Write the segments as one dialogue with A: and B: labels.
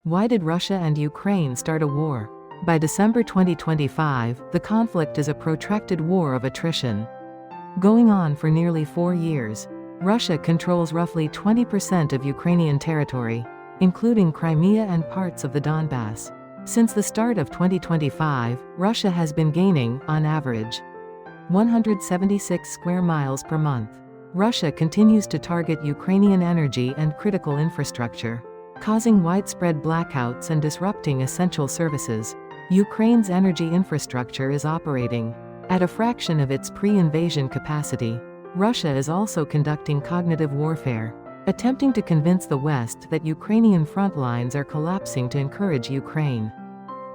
A: Why did Russia and Ukraine start a war? By December 2025, the conflict is a protracted war of attrition. Going on for nearly 4 years, Russia controls roughly 20% of Ukrainian territory, including Crimea and parts of the Donbass. Since the start of 2025, Russia has been gaining, on average, 176 square miles per month. Russia continues to target Ukrainian energy and critical infrastructure, causing widespread blackouts and disrupting essential services. Ukraine's energy infrastructure is operating at a fraction of its pre-invasion capacity. Russia is also conducting cognitive warfare, attempting to convince the West that Ukrainian front lines are collapsing to encourage Ukraine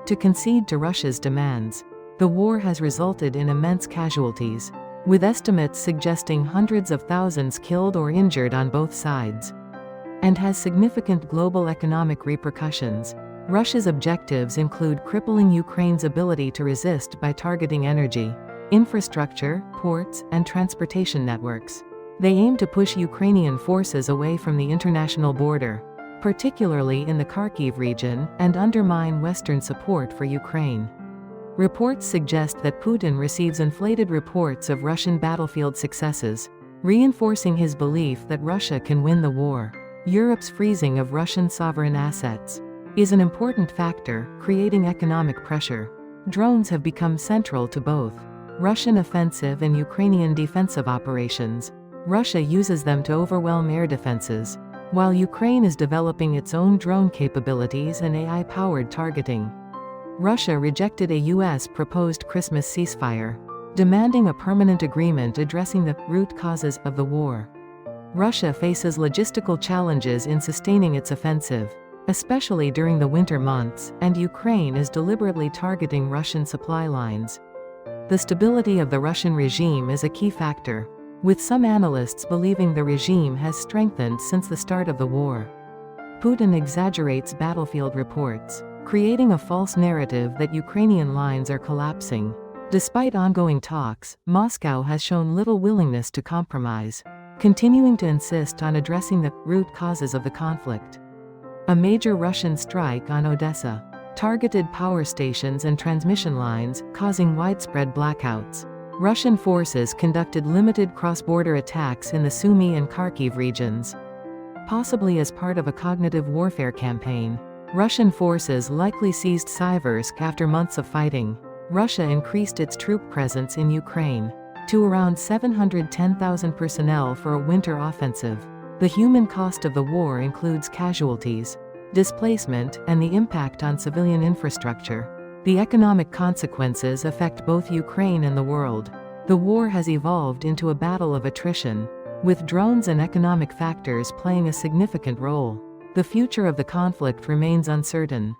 A: to concede to Russia's demands. The war has resulted in immense casualties, with estimates suggesting hundreds of thousands killed or injured on both sides, and has significant global economic repercussions. Russia's objectives include crippling Ukraine's ability to resist by targeting energy, infrastructure, ports, and transportation networks. They aim to push Ukrainian forces away from the international border, particularly in the Kharkiv region, and undermine Western support for Ukraine. Reports suggest that Putin receives inflated reports of Russian battlefield successes, reinforcing his belief that Russia can win the war. Europe's freezing of Russian sovereign assets is an important factor, creating economic pressure. Drones have become central to both Russian offensive and Ukrainian defensive operations. Russia uses them to overwhelm air defenses, while Ukraine is developing its own drone capabilities and AI-powered targeting. Russia rejected a U.S. proposed Christmas ceasefire, demanding a permanent agreement addressing the root causes of the war. Russia faces logistical challenges in sustaining its offensive, especially during the winter months, and Ukraine is deliberately targeting Russian supply lines. The stability of the Russian regime is a key factor, with some analysts believing the regime has strengthened since the start of the war. Putin exaggerates battlefield reports, creating a false narrative that Ukrainian lines are collapsing. Despite ongoing talks, Moscow has shown little willingness to compromise, continuing to insist on addressing the root causes of the conflict. A major Russian strike on Odessa targeted power stations and transmission lines, causing widespread blackouts. Russian forces conducted limited cross-border attacks in the Sumy and Kharkiv regions, possibly as part of a cognitive warfare campaign. Russian forces likely seized Siversk after months of fighting. Russia increased its troop presence in Ukraine to around 710,000 personnel for a winter offensive. The human cost of the war includes casualties, displacement, and the impact on civilian infrastructure. The economic consequences affect both Ukraine and the world. The war has evolved into a battle of attrition, with drones and economic factors playing a significant role. The future of the conflict remains uncertain.